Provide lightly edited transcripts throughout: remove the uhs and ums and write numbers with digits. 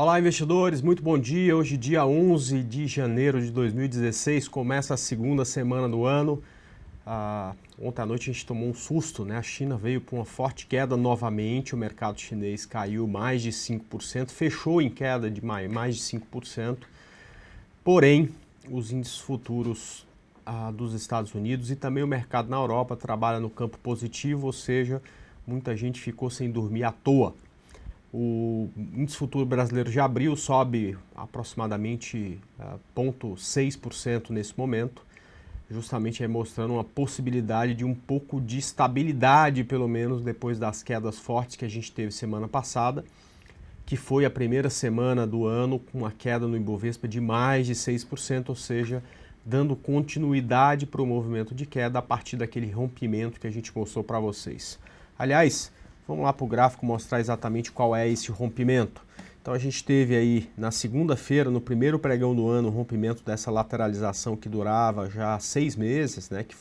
Olá, investidores, muito bom dia. Hoje, dia 11 de janeiro de 2016, começa a segunda semana do ano. Ontem à noite a gente tomou um susto, né? A China veio com uma forte queda novamente, o mercado chinês caiu mais de 5%, fechou em queda de mais de 5%. Porém, os índices futuros dos Estados Unidos e também o mercado na Europa trabalham no campo positivo, ou seja, muita gente ficou sem dormir à toa. O índice futuro brasileiro já abriu, sobe aproximadamente 0,6% nesse momento, justamente mostrando uma possibilidade de um pouco de estabilidade, pelo menos depois das quedas fortes que a gente teve semana passada, que foi a primeira semana do ano com uma queda no Ibovespa de mais de 6%, ou seja, dando continuidade para o movimento de queda a partir daquele rompimento que a gente mostrou para vocês. Aliás, vamos lá para o gráfico mostrar exatamente qual é esse rompimento. Então a gente teve aí na segunda-feira, no primeiro pregão do ano, o rompimento dessa lateralização que durava já 6 meses, né, que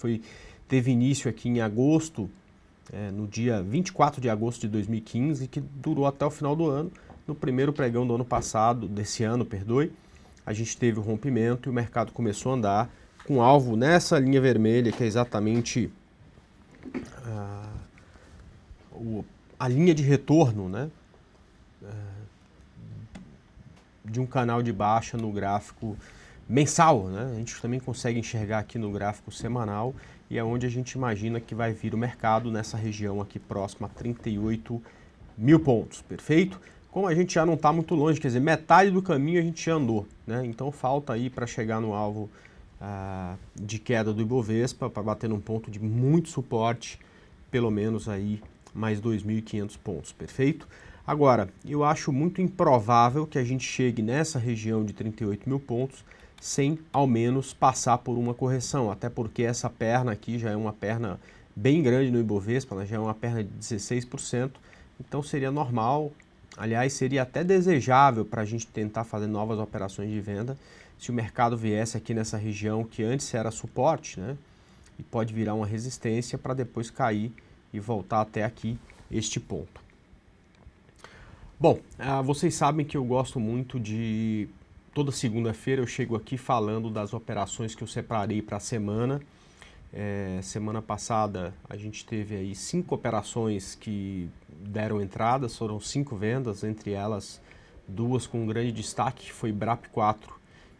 teve início aqui em agosto, no dia 24 de agosto de 2015, e que durou até o final do ano. No primeiro pregão do ano passado, desse ano, perdoe, a gente teve o rompimento e o mercado começou a andar com alvo nessa linha vermelha, que é exatamente a linha de retorno, né, de um canal de baixa no gráfico mensal, né? A gente também consegue enxergar aqui no gráfico semanal e é onde a gente imagina que vai vir o mercado nessa região aqui próxima a 38 mil pontos, perfeito? Como a gente já não está muito longe, quer dizer, metade do caminho a gente já andou, né? Então falta aí para chegar no alvo de queda do Ibovespa, para bater num ponto de muito suporte, pelo menos aí mais 2.500 pontos, perfeito? Agora, eu acho muito improvável que a gente chegue nessa região de 38 mil pontos sem ao menos passar por uma correção, até porque essa perna aqui já é uma perna bem grande no Ibovespa, né? Já é uma perna de 16%, então seria normal, aliás, seria até desejável para a gente tentar fazer novas operações de venda se o mercado viesse aqui nessa região que antes era suporte, né? E pode virar uma resistência para depois cair e voltar até aqui, este ponto. Bom, vocês sabem que eu gosto muito de... Toda segunda-feira eu chego aqui falando das operações que eu separei para a semana. Semana passada a gente teve aí 5 operações que deram entradas, foram 5 vendas, entre elas 2 com grande destaque, que foi BRAP4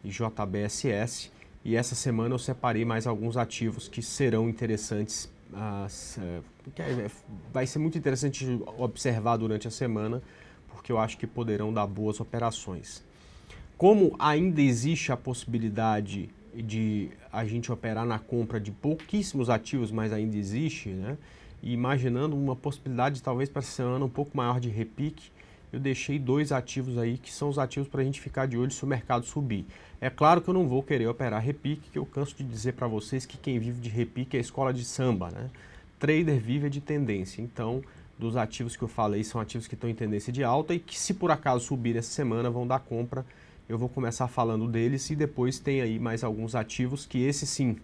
e JBSS. E essa semana eu separei mais alguns ativos que serão interessantes, vai ser muito interessante observar durante a semana, porque eu acho que poderão dar boas operações. Como ainda existe a possibilidade de a gente operar na compra de pouquíssimos ativos, mas ainda existe, né? E imaginando uma possibilidade talvez para essa semana um pouco maior de repique, eu deixei 2 ativos aí que são os ativos para a gente ficar de olho se o mercado subir. É claro que eu não vou querer operar repique, que eu canso de dizer para vocês que quem vive de repique é a escola de samba, né? Trader vive de tendência, então dos ativos que eu falei são ativos que estão em tendência de alta e que se por acaso subir essa semana vão dar compra. Eu vou começar falando deles e depois tem aí mais alguns ativos que esses sim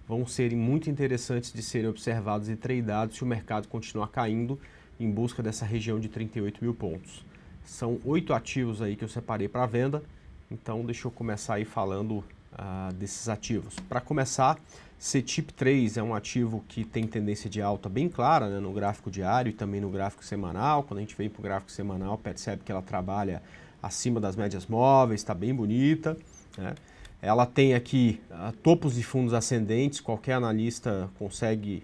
vão ser muito interessantes de serem observados e tradeados se o mercado continuar caindo em busca dessa região de 38 mil pontos. São 8 ativos aí que eu separei para venda, então deixa eu começar aí falando desses ativos. Para começar, CTIP3 é um ativo que tem tendência de alta bem clara, né, no gráfico diário e também no gráfico semanal. Quando a gente vem para o gráfico semanal, percebe que ela trabalha acima das médias móveis, está bem bonita, né? Ela tem aqui topos de fundos ascendentes, qualquer analista consegue,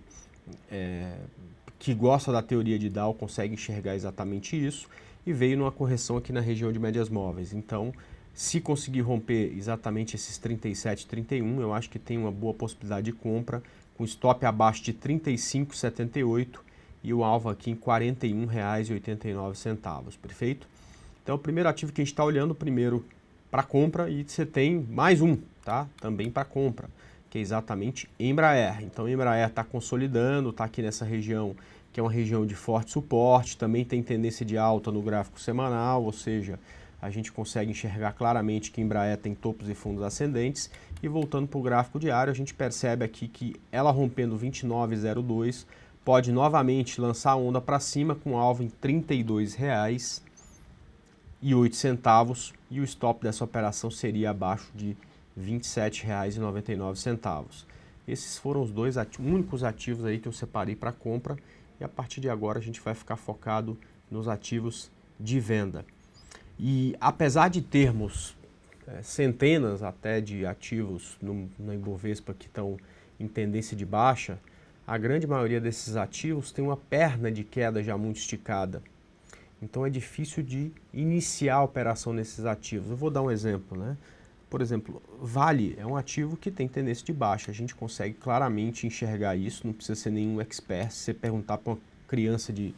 que gosta da teoria de Dow, consegue enxergar exatamente isso, e veio numa correção aqui na região de médias móveis. Então, se conseguir romper exatamente esses 37, 31, eu acho que tem uma boa possibilidade de compra, com stop abaixo de 35,78 e o alvo aqui em R$ 41,89, perfeito? Então, o primeiro ativo que a gente está olhando primeiro para compra e você tem mais um, tá? Também para compra, que é exatamente Embraer. Então, Embraer está consolidando, está aqui nessa região, que é uma região de forte suporte, também tem tendência de alta no gráfico semanal, ou seja, a gente consegue enxergar claramente que Embraer tem topos e fundos ascendentes. E voltando para o gráfico diário, a gente percebe aqui que ela rompendo 29,02 pode novamente lançar a onda para cima com alvo em R$ 32,00. 27,08 e o stop dessa operação seria abaixo de R$ 27,99. Esses foram os dois únicos ativos aí que eu separei para compra e a partir de agora a gente vai ficar focado nos ativos de venda. E apesar de termos centenas até de ativos na Ibovespa que estão em tendência de baixa, a grande maioria desses ativos tem uma perna de queda já muito esticada. Então é difícil de iniciar a operação nesses ativos. Eu vou dar um exemplo, né? Por exemplo, Vale é um ativo que tem tendência de baixa. A gente consegue claramente enxergar isso, não precisa ser nenhum expert. Se você perguntar para uma criança de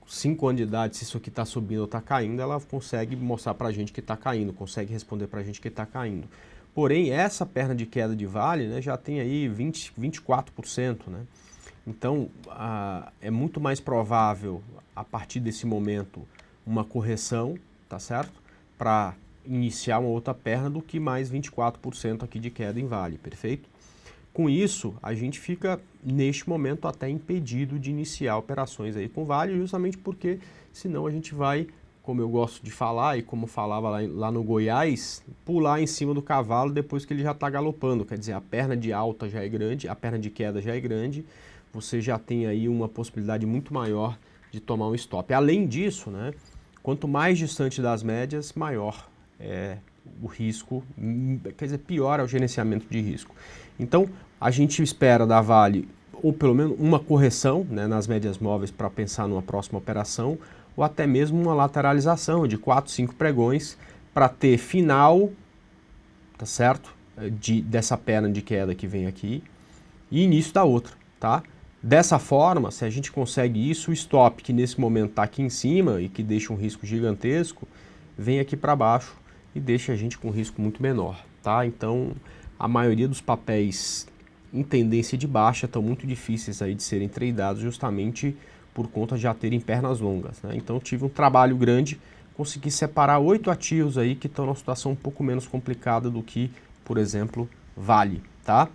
5 anos de idade se isso aqui está subindo ou está caindo, ela consegue mostrar para a gente que está caindo, consegue responder para a gente que está caindo. Porém, essa perna de queda de Vale, né, já tem aí 24%. Né? Então, é muito mais provável, a partir desse momento, uma correção, tá certo? Para iniciar uma outra perna do que mais 24% aqui de queda em Vale, perfeito? Com isso, a gente fica, neste momento, até impedido de iniciar operações aí com Vale, justamente porque, senão a gente vai, como eu gosto de falar e como falava lá no Goiás, pular em cima do cavalo depois que ele já está galopando. Quer dizer, a perna de alta já é grande, a perna de queda já é grande, você já tem aí uma possibilidade muito maior de tomar um stop. Além disso, né, quanto mais distante das médias, maior é o risco, quer dizer, pior é o gerenciamento de risco. Então, a gente espera da Vale, ou pelo menos uma correção, né, nas médias móveis para pensar numa próxima operação, ou até mesmo uma lateralização de 4, 5 pregões para ter final, tá certo? Dessa perna de queda que vem aqui e início da outra, tá? Dessa forma, se a gente consegue isso, o stop que nesse momento está aqui em cima e que deixa um risco gigantesco, vem aqui para baixo e deixa a gente com um risco muito menor, tá? Então, a maioria dos papéis em tendência de baixa estão muito difíceis aí de serem tradeados justamente por conta de já terem pernas longas, né? Então, tive um trabalho grande, consegui separar 8 ativos aí que estão numa situação um pouco menos complicada do que, por exemplo, Vale, tá?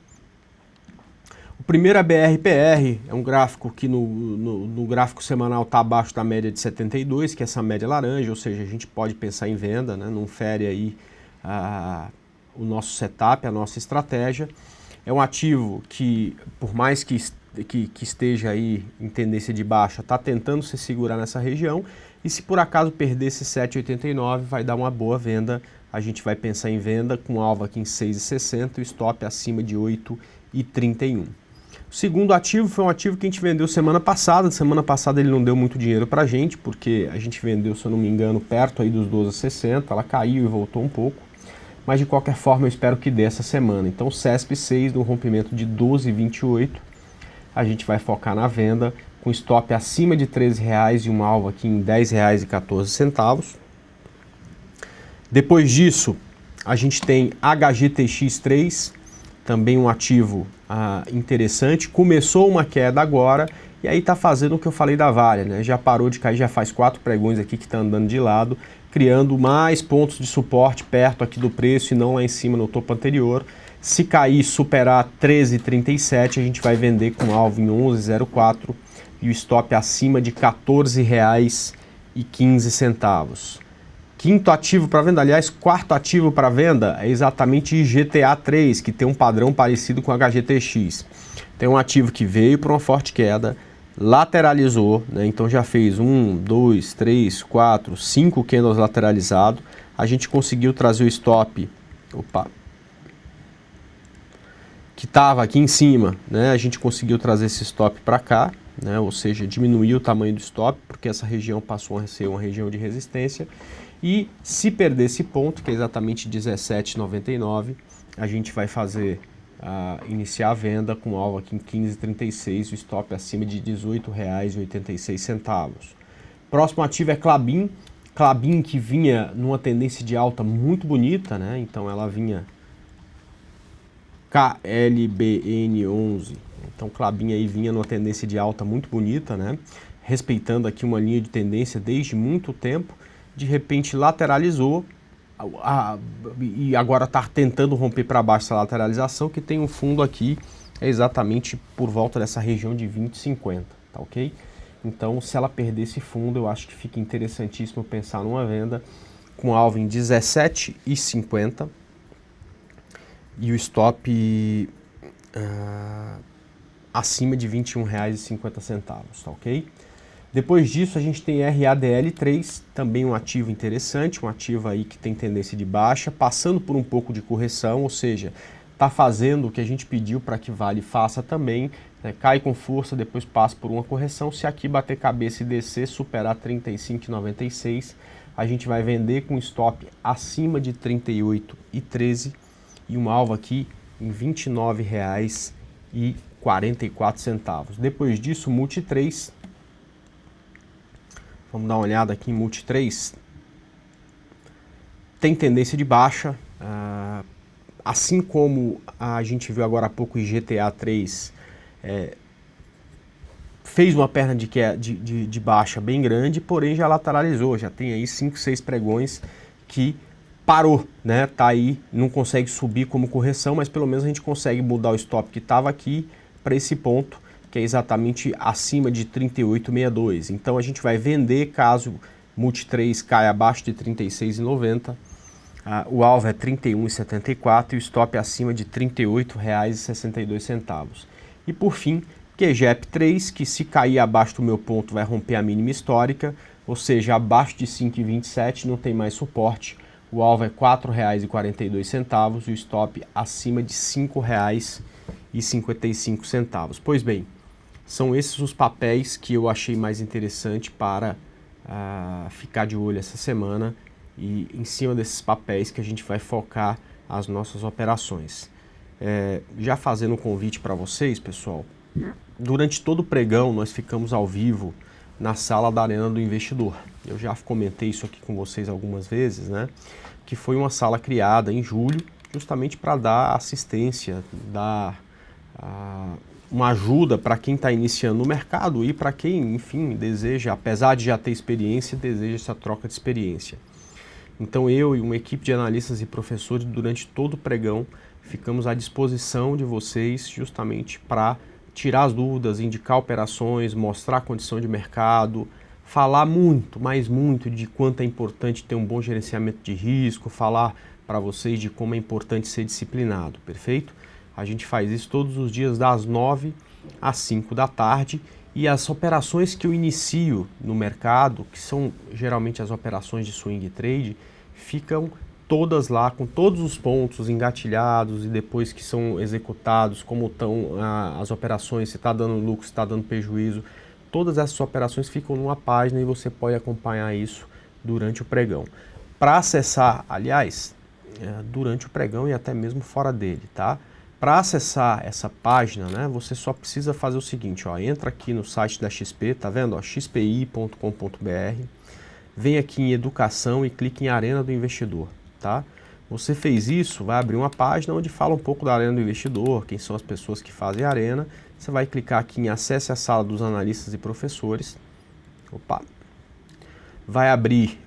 O primeiro é BRPR, é um gráfico que no gráfico semanal está abaixo da média de 72, que é essa média laranja, ou seja, a gente pode pensar em venda, né? Não fere aí o nosso setup, a nossa estratégia. É um ativo que, por mais que esteja aí em tendência de baixa, está tentando se segurar nessa região, e se por acaso perder esse 7,89, vai dar uma boa venda. A gente vai pensar em venda com alvo aqui em 6,60 e o stop acima de 8,31. O segundo ativo foi um ativo que a gente vendeu semana passada. Semana passada ele não deu muito dinheiro para a gente, porque a gente vendeu, se eu não me engano, perto aí dos 12,60. Ela caiu e voltou um pouco. Mas de qualquer forma eu espero que dê essa semana. Então CESP 6 no rompimento de 12,28. A gente vai focar na venda com stop acima de R$13 e um alvo aqui em R$10,14. Depois disso, a gente tem HGTX3, também um ativo interessante. Começou uma queda agora e aí está fazendo o que eu falei da Vale, né? Já parou de cair, já faz 4 pregões aqui que está andando de lado, criando mais pontos de suporte perto aqui do preço e não lá em cima no topo anterior. Se cair, superar 13,37, a gente vai vender com alvo em 11,04 e o stop acima de R$14,15. Quinto ativo para venda, aliás, quarto ativo para venda é exatamente GTA3, que tem um padrão parecido com HGTX. Tem um ativo que veio para uma forte queda, lateralizou, né? Então já fez 1, 2, 3, 4, 5 candles lateralizados. A gente conseguiu trazer o stop, que estava aqui em cima, né? A gente conseguiu trazer esse stop para cá, né? Ou seja, diminuiu o tamanho do stop, porque essa região passou a ser uma região de resistência. E se perder esse ponto, que é exatamente 17,99, a gente vai iniciar a venda com alvo aqui em 15,36, o stop acima de R$18,86. Próximo ativo é Klabin. Klabin que vinha numa tendência de alta muito bonita, né? Então ela vinha KLBN11. Então Klabin aí vinha numa tendência de alta muito bonita, né? Respeitando aqui uma linha de tendência desde muito tempo. De repente lateralizou e agora está tentando romper para baixo essa lateralização, que tem um fundo aqui exatamente por volta dessa região de 20,50, tá ok? Então, se ela perder esse fundo, eu acho que fica interessantíssimo pensar numa venda com alvo em 17,50 e o stop acima de R$ 21,50, tá ok? Depois disso, a gente tem RADL3, também um ativo interessante, um ativo aí que tem tendência de baixa, passando por um pouco de correção, ou seja, está fazendo o que a gente pediu para que Vale faça também, né? Cai com força, depois passa por uma correção. Se aqui bater cabeça e descer, superar 35,96, a gente vai vender com stop acima de 38,13 e um alvo aqui em R$ 29,44. Depois disso, Multi3. Vamos dar uma olhada aqui em Multi3. Tem tendência de baixa, assim como a gente viu agora há pouco o GTA 3 fez uma perna de baixa bem grande, porém já lateralizou, já tem aí 5, 6 pregões que parou, né? Tá aí, não consegue subir como correção, mas pelo menos a gente consegue mudar o stop que estava aqui para esse ponto, que é exatamente acima de 38,62. Então a gente vai vender caso Multi3 caia abaixo de 36,90. O alvo é 31,74 e o stop é acima de R$ 38,62. E por fim, QGEP3, que se cair abaixo do meu ponto vai romper a mínima histórica, ou seja, abaixo de 5,27 não tem mais suporte. O alvo é R$ 4,42 e o stop acima de R$ 5,55. Pois bem, são esses os papéis que eu achei mais interessante para ficar de olho essa semana, e em cima desses papéis que a gente vai focar as nossas operações. Já fazendo um convite para vocês, pessoal, durante todo o pregão nós ficamos ao vivo na sala da Arena do Investidor. Eu já comentei isso aqui com vocês algumas vezes, né? Que foi uma sala criada em julho justamente para dar assistência, dar uma ajuda para quem está iniciando no mercado e para quem, enfim, deseja, apesar de já ter experiência, deseja essa troca de experiência. Então eu e uma equipe de analistas e professores durante todo o pregão ficamos à disposição de vocês justamente para tirar as dúvidas, indicar operações, mostrar a condição de mercado, falar muito, mas muito de quanto é importante ter um bom gerenciamento de risco, falar para vocês de como é importante ser disciplinado, perfeito? A gente faz isso todos os dias das 9 às 5 da tarde e as operações que eu inicio no mercado, que são geralmente as operações de swing trade, ficam todas lá com todos os pontos engatilhados e depois que são executados, como estão as operações, se está dando lucro, se está dando prejuízo. Todas essas operações ficam numa página e você pode acompanhar isso durante o pregão. Para acessar, aliás, durante o pregão e até mesmo fora dele, tá? Para acessar essa página, né, você só precisa fazer o seguinte, ó, entra aqui no site da XP, tá vendo? Ó, xpi.com.br, vem aqui em Educação e clique em Arena do Investidor, tá? Você fez isso, vai abrir uma página onde fala um pouco da Arena do Investidor, quem são as pessoas que fazem a Arena. Você vai clicar aqui em Acesse a Sala dos Analistas e Professores. Opa! Vai abrir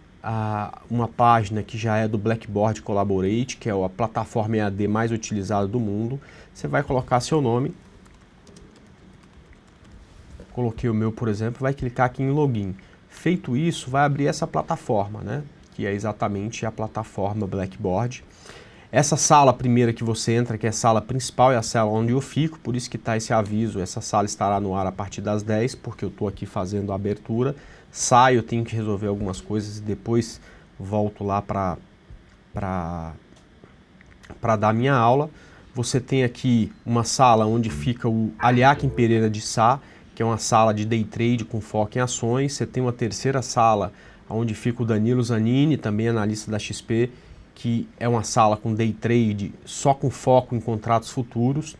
uma página que já é do Blackboard Collaborate, que é a plataforma EAD mais utilizada do mundo. Você vai colocar seu nome. Coloquei o meu, por exemplo, vai clicar aqui em Login. Feito isso, vai abrir essa plataforma, né? Que é exatamente a plataforma Blackboard. Essa sala primeira que você entra, que é a sala principal, é a sala onde eu fico, por isso que está esse aviso. Essa sala estará no ar a partir das 10, porque eu estou aqui fazendo a abertura. Saio, tenho que resolver algumas coisas e depois volto lá para dar minha aula. Você tem aqui uma sala onde fica o Aliaquim Pereira de Sá, que é uma sala de day trade com foco em ações. Você tem uma terceira sala onde fica o Danilo Zanini, também analista da XP, que é uma sala com day trade só com foco em contratos futuros.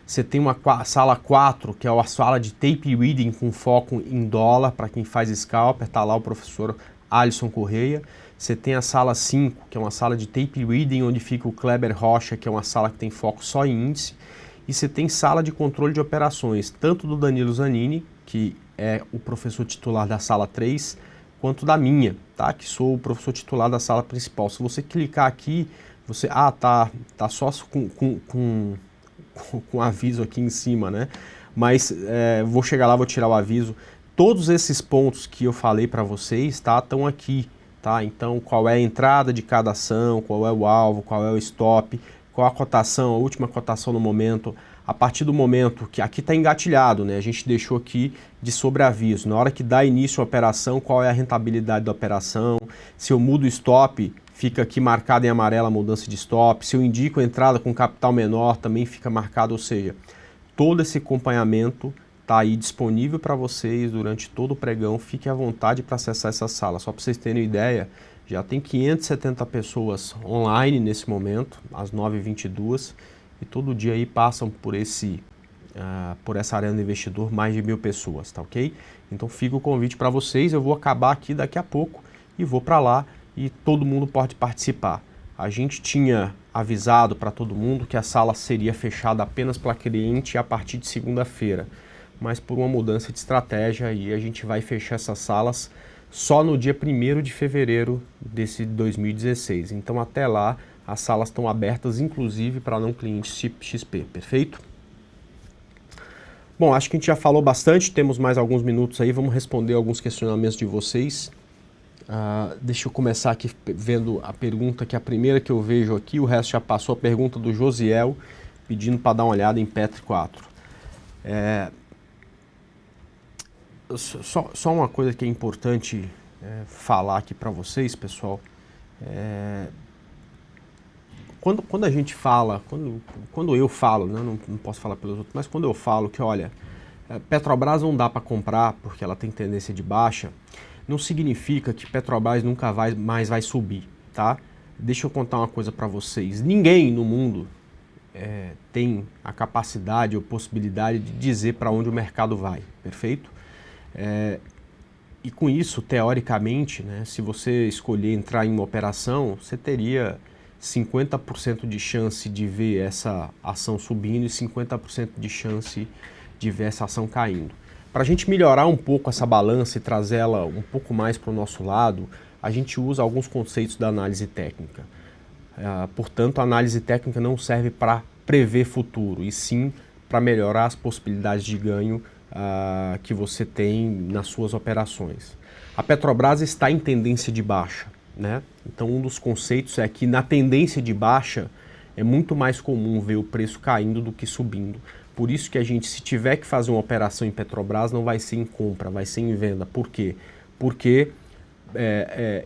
Você tem uma sala 4, que é a sala de tape reading com foco em dólar, para quem faz scalper, está lá o professor Alisson Correia. Você tem a sala 5, que é uma sala de tape reading, onde fica o Kleber Rocha, que é uma sala que tem foco só em índice. E você tem sala de controle de operações, tanto do Danilo Zanini, que é o professor titular da sala 3, quanto da minha, tá? Que sou o professor titular da sala principal. Se você clicar aqui, você... tá só com aviso aqui em cima, né? Mas vou chegar lá, vou tirar o aviso. Todos esses pontos que eu falei para vocês, tá, estão aqui, tá? Então, qual é a entrada de cada ação, qual é o alvo, qual é o stop, qual a cotação, a última cotação no momento. A partir do momento que aqui está engatilhado, né? A gente deixou aqui de sobreaviso. Na hora que dá início à operação, qual é a rentabilidade da operação? Se eu mudo o stop, fica aqui marcado em amarelo a mudança de stop. Se eu indico a entrada com capital menor, também fica marcado. Ou seja, todo esse acompanhamento está aí disponível para vocês durante todo o pregão. Fique à vontade para acessar essa sala. Só para vocês terem uma ideia, já tem 570 pessoas online nesse momento, às 9h22, e todo dia aí passam por essa arena do investidor mais de 1.000 pessoas, tá ok? Então fica o convite para vocês. Eu vou acabar aqui daqui a pouco e vou para lá e todo mundo pode participar. A gente tinha avisado para todo mundo que a sala seria fechada apenas para cliente a partir de segunda-feira, mas por uma mudança de estratégia aí a gente vai fechar essas salas só no dia 1º de fevereiro desse 2016. Então até lá as salas estão abertas, inclusive para não clientes XP, perfeito? Bom, acho que a gente já falou bastante, temos mais alguns minutos aí, vamos responder alguns questionamentos de vocês. Deixa eu começar aqui vendo a pergunta, que é a primeira que eu vejo aqui, o resto já passou. A pergunta do Josiel, pedindo para dar uma olhada em Petri 4. Só uma coisa que é importante falar aqui para vocês, pessoal. Quando a gente fala, quando eu falo, né, não posso falar pelos outros, mas quando eu falo que, olha, Petrobras não dá para comprar porque ela tem tendência de baixa, não significa que Petrobras nunca mais vai subir, tá? Deixa eu contar uma coisa para vocês. Ninguém no mundo tem a capacidade ou possibilidade de dizer para onde o mercado vai, perfeito? E com isso, teoricamente, né, se você escolher entrar em uma operação, você teria 50% de chance de ver essa ação subindo e 50% de chance de ver essa ação caindo. Para a gente melhorar um pouco essa balança e trazer ela um pouco mais para o nosso lado, a gente usa alguns conceitos da análise técnica. Portanto, a análise técnica não serve para prever futuro, e sim para melhorar as possibilidades de ganho que você tem nas suas operações. A Petrobras está em tendência de baixa, né? Então um dos conceitos é que na tendência de baixa é muito mais comum ver o preço caindo do que subindo. Por isso que a gente, se tiver que fazer uma operação em Petrobras, não vai ser em compra, vai ser em venda. Por quê? Porque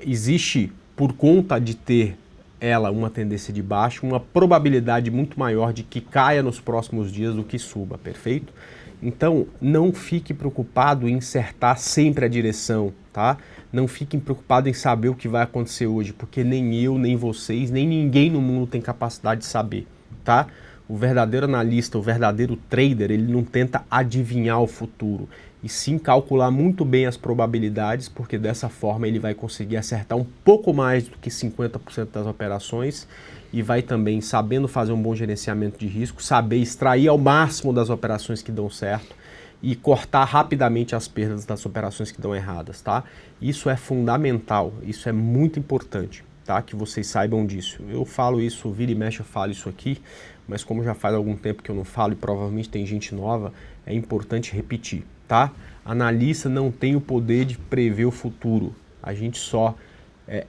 existe, por conta de ter ela uma tendência de baixa, uma probabilidade muito maior de que caia nos próximos dias do que suba, perfeito? Então, não fique preocupado em acertar sempre a direção, tá? Não fiquem preocupados em saber o que vai acontecer hoje, porque nem eu, nem vocês, nem ninguém no mundo tem capacidade de saber, tá? O verdadeiro analista, o verdadeiro trader, ele não tenta adivinhar o futuro, e sim calcular muito bem as probabilidades, porque dessa forma ele vai conseguir acertar um pouco mais do que 50% das operações, e vai também, sabendo fazer um bom gerenciamento de risco, saber extrair ao máximo das operações que dão certo e cortar rapidamente as perdas das operações que dão erradas, tá? Isso é fundamental, isso é muito importante, tá? Que vocês saibam disso. Eu falo isso, vira e mexe eu falo isso aqui, mas como já faz algum tempo que eu não falo e provavelmente tem gente nova, é importante repetir, tá? Analista não tem o poder de prever o futuro, a gente só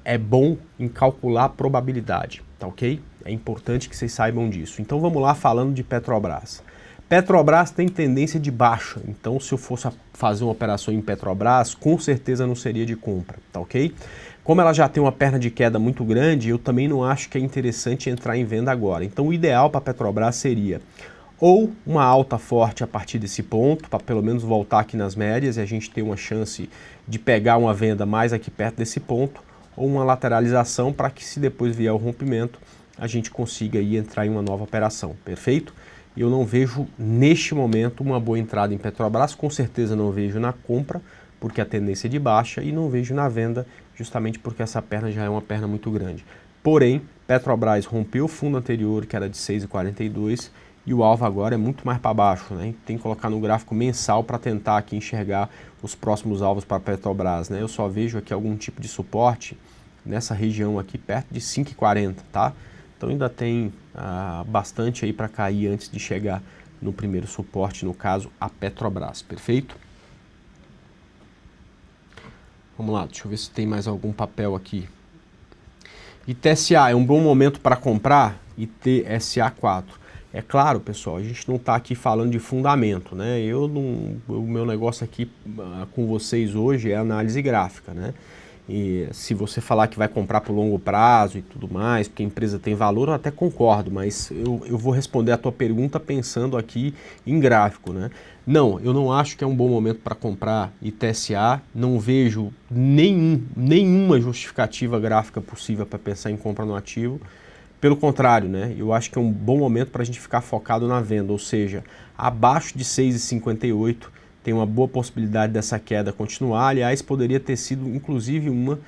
é bom em calcular a probabilidade, tá ok? É importante que vocês saibam disso. Então vamos lá, falando de Petrobras. Petrobras tem tendência de baixa, então se eu fosse fazer uma operação em Petrobras, com certeza não seria de compra, tá ok? Como ela já tem uma perna de queda muito grande, eu também não acho que é interessante entrar em venda agora. Então o ideal para a Petrobras seria ou uma alta forte a partir desse ponto, para pelo menos voltar aqui nas médias e a gente ter uma chance de pegar uma venda mais aqui perto desse ponto, ou uma lateralização para que, se depois vier o rompimento, a gente consiga aí entrar em uma nova operação, perfeito? Eu não vejo neste momento uma boa entrada em Petrobras, com certeza não vejo na compra, porque a tendência é de baixa, e não vejo na venda, justamente porque essa perna já é uma perna muito grande. Porém, Petrobras rompeu o fundo anterior, que era de 6,42, e o alvo agora é muito mais para baixo, né? Tem que colocar no gráfico mensal para tentar aqui enxergar os próximos alvos para Petrobras, né? Eu só vejo aqui algum tipo de suporte nessa região aqui, perto de 5,40, tá? Então ainda tem bastante aí para cair antes de chegar no primeiro suporte, no caso, a Petrobras, perfeito? Vamos lá, deixa eu ver se tem mais algum papel aqui. ITSA é um bom momento para comprar? ITSA4. É claro, pessoal, a gente não está aqui falando de fundamento, né? O meu negócio aqui com vocês hoje é análise gráfica, né? E se você falar que vai comprar por longo prazo e tudo mais, porque a empresa tem valor, eu até concordo, mas eu vou responder a tua pergunta pensando aqui em gráfico, né? Não, eu não acho que é um bom momento para comprar ITSA, não vejo nenhuma justificativa gráfica possível para pensar em compra no ativo. Pelo contrário, né? Eu acho que é um bom momento para a gente ficar focado na venda, ou seja, abaixo de 6,58 tem uma boa possibilidade dessa queda continuar. Aliás, poderia ter sido inclusive uma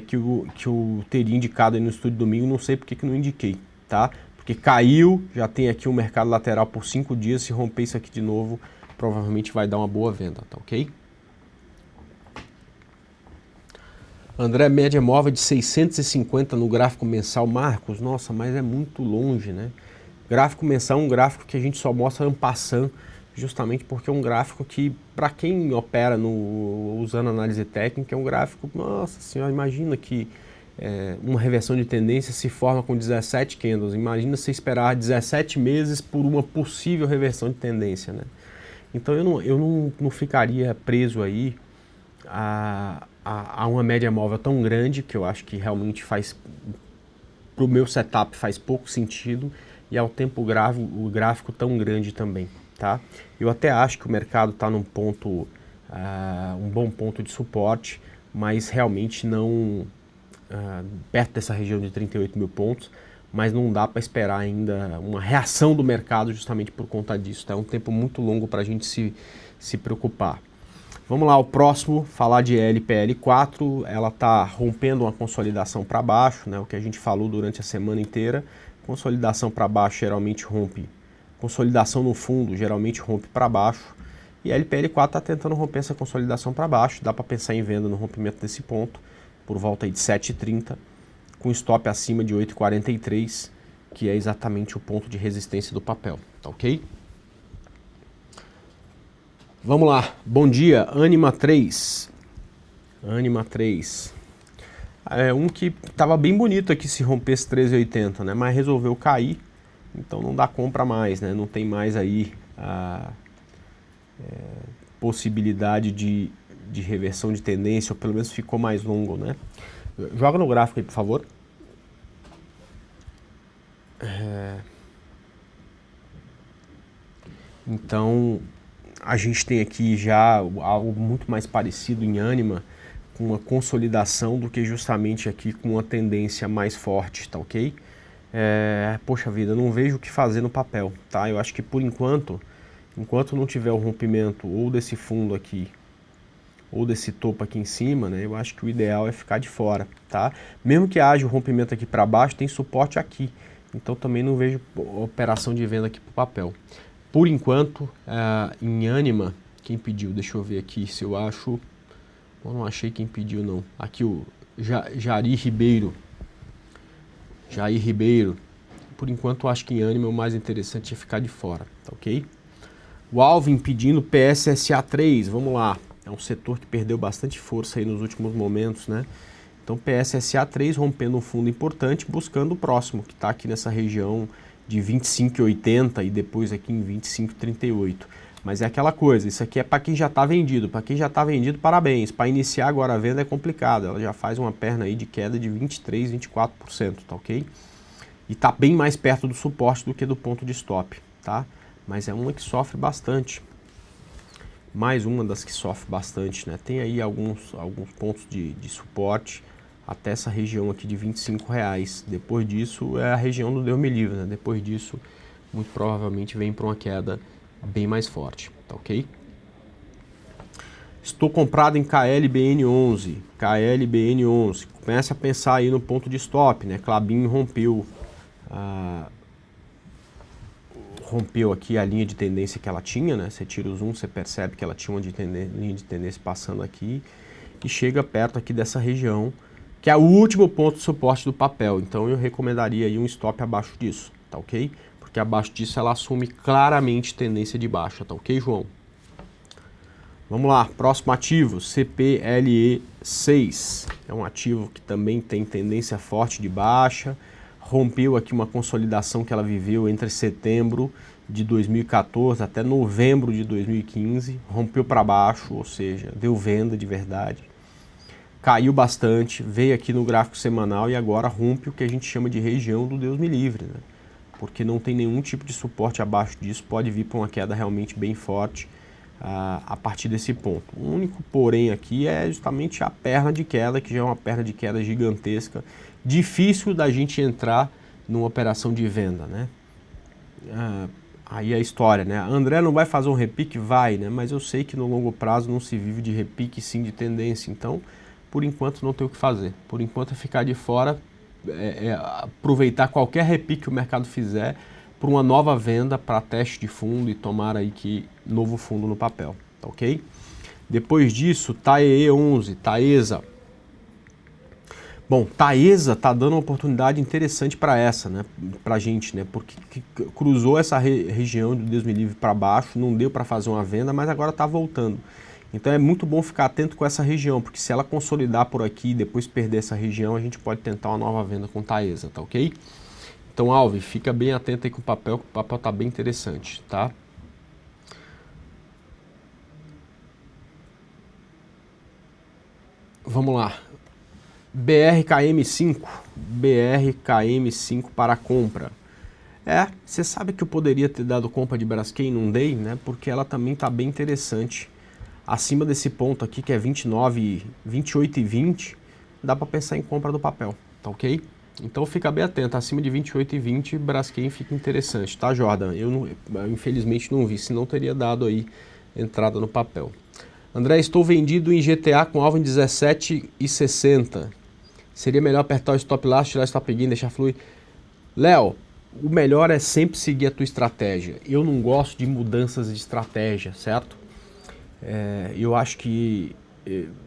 que eu teria indicado aí no estúdio domingo, não sei porque que não indiquei, tá? Porque caiu, já tem aqui um mercado lateral por 5 dias, se romper isso aqui de novo, provavelmente vai dar uma boa venda, tá ok? André, média móvel de 650 no gráfico mensal. Marcos, nossa, mas é muito longe, né? Gráfico mensal é um gráfico que a gente só mostra en passant, justamente porque é um gráfico que, para quem opera usando análise técnica, é um gráfico, nossa senhora, imagina que uma reversão de tendência se forma com 17 candles. Imagina você esperar 17 meses por uma possível reversão de tendência, né? Então eu não ficaria preso aí a uma média móvel tão grande, que eu acho que realmente faz, para o meu setup, faz pouco sentido, e ao tempo o gráfico tão grande também, tá? Eu até acho que o mercado está num ponto, um bom ponto de suporte, mas realmente não perto dessa região de 38 mil pontos, mas não dá para esperar ainda uma reação do mercado justamente por conta disso, tá? É um tempo muito longo para a gente se preocupar. Vamos lá, o próximo, falar de LPL4, ela está rompendo uma consolidação para baixo, né, o que a gente falou durante a semana inteira. Consolidação para baixo geralmente rompe, consolidação no fundo geralmente rompe para baixo, e a LPL4 está tentando romper essa consolidação para baixo. Dá para pensar em venda no rompimento desse ponto, por volta aí de 7,30, com stop acima de 8,43, que é exatamente o ponto de resistência do papel, tá ok? Vamos lá, bom dia, Anima 3. Anima 3. É um que estava bem bonito aqui se rompesse 13,80, né? Mas resolveu cair, então não dá compra mais, né? Não tem mais aí a possibilidade de reversão de tendência, ou pelo menos ficou mais longo, né? Joga no gráfico aí, por favor. Então a gente tem aqui já algo muito mais parecido em Anima, com uma consolidação do que justamente aqui com uma tendência mais forte, tá ok? Poxa vida, não vejo o que fazer no papel, tá? Eu acho que por enquanto não tiver o rompimento ou desse fundo aqui, ou desse topo aqui em cima, né? Eu acho que o ideal é ficar de fora, tá? Mesmo que haja o rompimento aqui para baixo, tem suporte aqui, então também não vejo operação de venda aqui para o papel. Por enquanto, em Anima, quem pediu? Deixa eu ver aqui se eu acho. Eu não achei quem pediu, não. Aqui o Jair Ribeiro. Jair Ribeiro. Por enquanto, eu acho que em Anima o mais interessante é ficar de fora, tá ok? O Alvin pedindo PSSA3. Vamos lá. É um setor que perdeu bastante força aí nos últimos momentos, né? Então, PSSA3 rompendo um fundo importante, buscando o próximo, que está aqui nessa região de 25,80 e depois aqui em 25,38. Mas é aquela coisa, isso aqui é para quem já está vendido. Para quem já está vendido, parabéns. Para iniciar agora a venda é complicado. Ela já faz uma perna aí de queda de 23%, 24%, tá ok? E está bem mais perto do suporte do que do ponto de stop, tá? Mas é uma que sofre bastante. Mais uma das que sofre bastante, né? Tem aí alguns pontos de suporte até essa região aqui de R$25. Depois disso é a região do Deus me livre, né? Depois disso, muito provavelmente vem para uma queda bem mais forte, tá ok? Estou comprado em KLBN11, KLBN11. Começa a pensar aí no ponto de stop, né? Klabin rompeu aqui a linha de tendência que ela tinha, né? Você tira o zoom, você percebe que ela tinha uma linha de tendência passando aqui e chega perto aqui dessa região, que é o último ponto de suporte do papel. Então eu recomendaria aí um stop abaixo disso, tá ok? Porque abaixo disso ela assume claramente tendência de baixa, tá ok, João? Vamos lá, próximo ativo, CPLE6. É um ativo que também tem tendência forte de baixa. Rompeu aqui uma consolidação que ela viveu entre setembro de 2014 até novembro de 2015. Rompeu para baixo, ou seja, deu venda de verdade. Caiu bastante, veio aqui no gráfico semanal e agora rompe o que a gente chama de região do Deus me livre, né? Porque não tem nenhum tipo de suporte abaixo disso, pode vir para uma queda realmente bem forte a partir desse ponto. O único porém aqui é justamente a perna de queda, que já é uma perna de queda gigantesca, difícil da gente entrar numa operação de venda, né? Aí é a história, né? André não vai fazer um repique? Vai, né? Mas eu sei que no longo prazo não se vive de repique, sim de tendência, então por enquanto não tem o que fazer. Por enquanto é ficar de fora, aproveitar qualquer repique que o mercado fizer para uma nova venda para teste de fundo e tomar aí que novo fundo no papel, tá ok? Depois disso, TAEE11, Taesa. Bom, Taesa tá dando uma oportunidade interessante para essa, né? Pra gente, né? Porque cruzou essa região do Deus me livre para baixo, não deu para fazer uma venda, mas agora tá voltando. Então é muito bom ficar atento com essa região, porque se ela consolidar por aqui e depois perder essa região, a gente pode tentar uma nova venda com Taesa, tá ok? Então, Alves, fica bem atento aí com o papel, que o papel tá bem interessante, tá? Vamos lá. BRKM5, BRKM5 para compra. Você sabe que eu poderia ter dado compra de Braskem e não dei, né? Porque ela também tá bem interessante. Acima desse ponto aqui, que é 29, 28,20, dá para pensar em compra do papel, tá ok? Então fica bem atento, acima de 28,20, Braskem fica interessante, tá, Jordan? Eu infelizmente não vi, senão teria dado aí entrada no papel. André, estou vendido em GTA com alvo em 17,60. Seria melhor apertar o stop loss, tirar o stop gain, deixar fluir? Léo, o melhor é sempre seguir a tua estratégia. Eu não gosto de mudanças de estratégia, certo? Eu acho que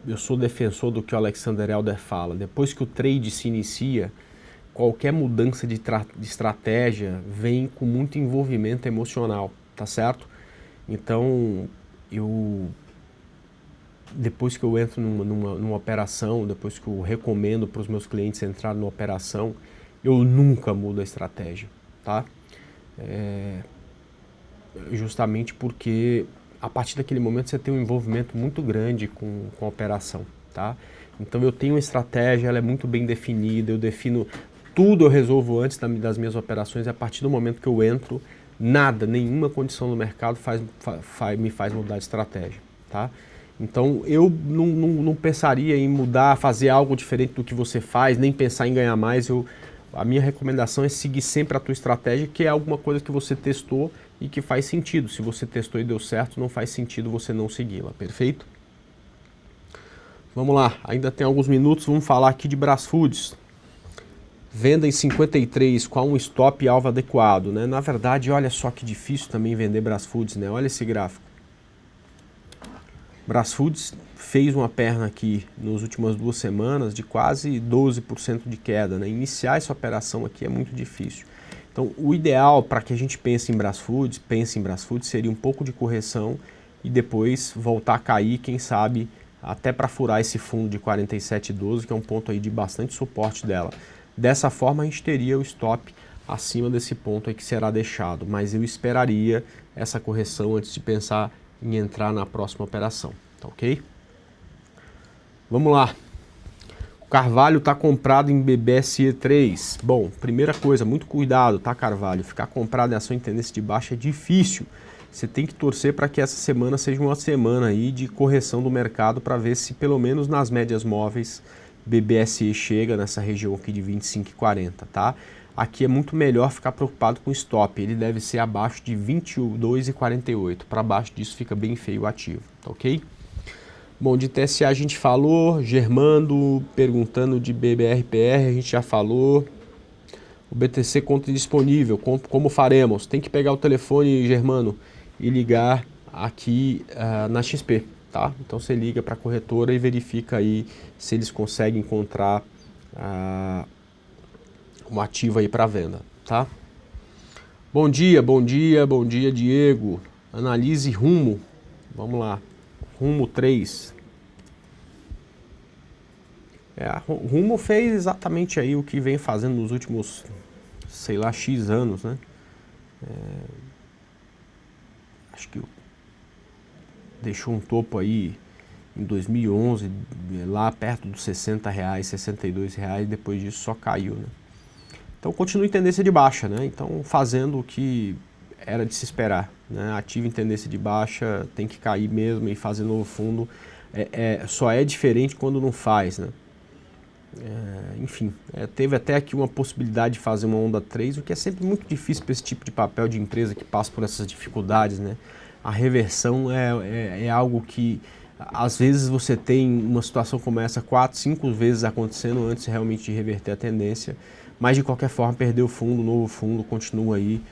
eu sou defensor do que o Alexander Elder fala. Depois que o trade se inicia, qualquer mudança de estratégia vem com muito envolvimento emocional, tá certo? Então, depois que eu entro numa operação, depois que eu recomendo para os meus clientes entrar numa operação, eu nunca mudo a estratégia, tá? Justamente porque a partir daquele momento você tem um envolvimento muito grande com a operação, tá? Então eu tenho uma estratégia, ela é muito bem definida, eu defino tudo, eu resolvo antes das minhas operações, e a partir do momento que eu entro, nenhuma condição no mercado me faz mudar de estratégia, tá? Então eu não pensaria em mudar, fazer algo diferente do que você faz, nem pensar em ganhar mais. A minha recomendação é seguir sempre a tua estratégia, que é alguma coisa que você testou e que faz sentido. Se você testou e deu certo, não faz sentido você não segui-la, perfeito? Vamos lá, ainda tem alguns minutos, vamos falar aqui de Brasfoods. Venda em 53 com um stop e alvo adequado, né? Na verdade, olha só que difícil também vender Brasfoods, né? Olha esse gráfico. Brasfoods fez uma perna aqui nas últimas 2 semanas de quase 12% de queda, né? Iniciar essa operação aqui é muito difícil. Então, o ideal para que a gente pense em Brasfoods, seria um pouco de correção e depois voltar a cair, quem sabe, até para furar esse fundo de 47,12, que é um ponto aí de bastante suporte dela. Dessa forma, a gente teria o stop acima desse ponto aí que será deixado, mas eu esperaria essa correção antes de pensar em entrar na próxima operação, tá ok? Vamos lá. O Carvalho está comprado em BBSE3. Bom, primeira coisa, muito cuidado, tá, Carvalho? Ficar comprado em ação em tendência de baixa é difícil. Você tem que torcer para que essa semana seja uma semana aí de correção do mercado para ver se pelo menos nas médias móveis BBSE chega nessa região aqui de 25,40, tá? Aqui é muito melhor ficar preocupado com o stop, ele deve ser abaixo de 22,48, para baixo disso fica bem feio o ativo, tá ok? Bom, de TSA a gente falou, Germando perguntando de BBRPR, a gente já falou. O BTC conta disponível, como faremos? Tem que pegar o telefone, Germano, e ligar aqui na XP, tá? Então você liga para a corretora e verifica aí se eles conseguem encontrar um ativo aí para venda, tá? Bom dia, Diego. Analise Rumo. Vamos lá. Rumo 3. Rumo fez exatamente aí o que vem fazendo nos últimos, sei lá, X anos, né? Acho que deixou um topo aí em 2011, lá perto dos R$60, R$62, depois disso só caiu, né? Então continua em tendência de baixa, né? Então fazendo o que era de se esperar, né? Ativo em tendência de baixa, tem que cair mesmo e fazer novo fundo. Só é diferente quando não faz, né? Enfim, teve até aqui uma possibilidade de fazer uma onda 3, o que é sempre muito difícil para esse tipo de papel de empresa que passa por essas dificuldades, né? A reversão é algo que, às vezes, você tem uma situação como essa 4, 5 vezes acontecendo antes realmente de reverter a tendência, mas de qualquer forma perdeu o fundo, o novo fundo continua aí,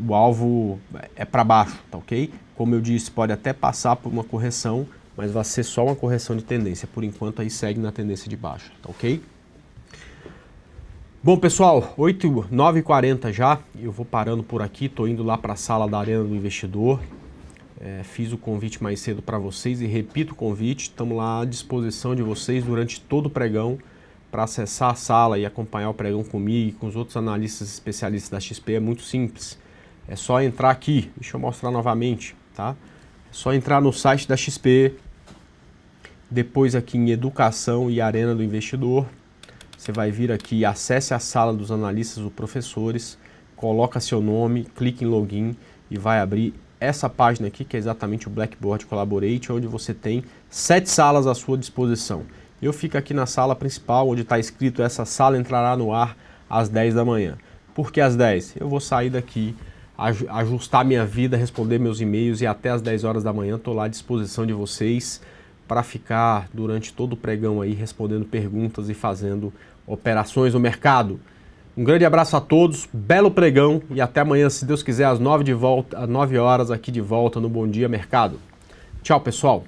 o alvo é para baixo, tá ok? Como eu disse, pode até passar por uma correção, mas vai ser só uma correção de tendência. Por enquanto aí segue na tendência de baixa, tá ok? Bom pessoal, 9h40 já, eu vou parando por aqui, estou indo lá para a sala da Arena do Investidor. Fiz o convite mais cedo para vocês e repito o convite, estamos lá à disposição de vocês durante todo o pregão para acessar a sala e acompanhar o pregão comigo e com os outros analistas especialistas da XP. É muito simples, é só entrar aqui, deixa eu mostrar novamente, tá? É só entrar no site da XP, depois aqui em Educação e Arena do Investidor, você vai vir aqui, acesse a sala dos analistas ou professores, coloca seu nome, clique em login e vai abrir essa página aqui, que é exatamente o Blackboard Collaborate, onde você tem 7 salas à sua disposição. Eu fico aqui na sala principal, onde está escrito essa sala entrará no ar às 10 da manhã. Por que às 10? Eu vou sair daqui, ajustar minha vida, responder meus e-mails e até às 10 horas da manhã estou lá à disposição de vocês para ficar durante todo o pregão aí respondendo perguntas e fazendo operações no mercado. Um grande abraço a todos, belo pregão e até amanhã, se Deus quiser, às 9 horas aqui de volta no Bom Dia Mercado. Tchau, pessoal!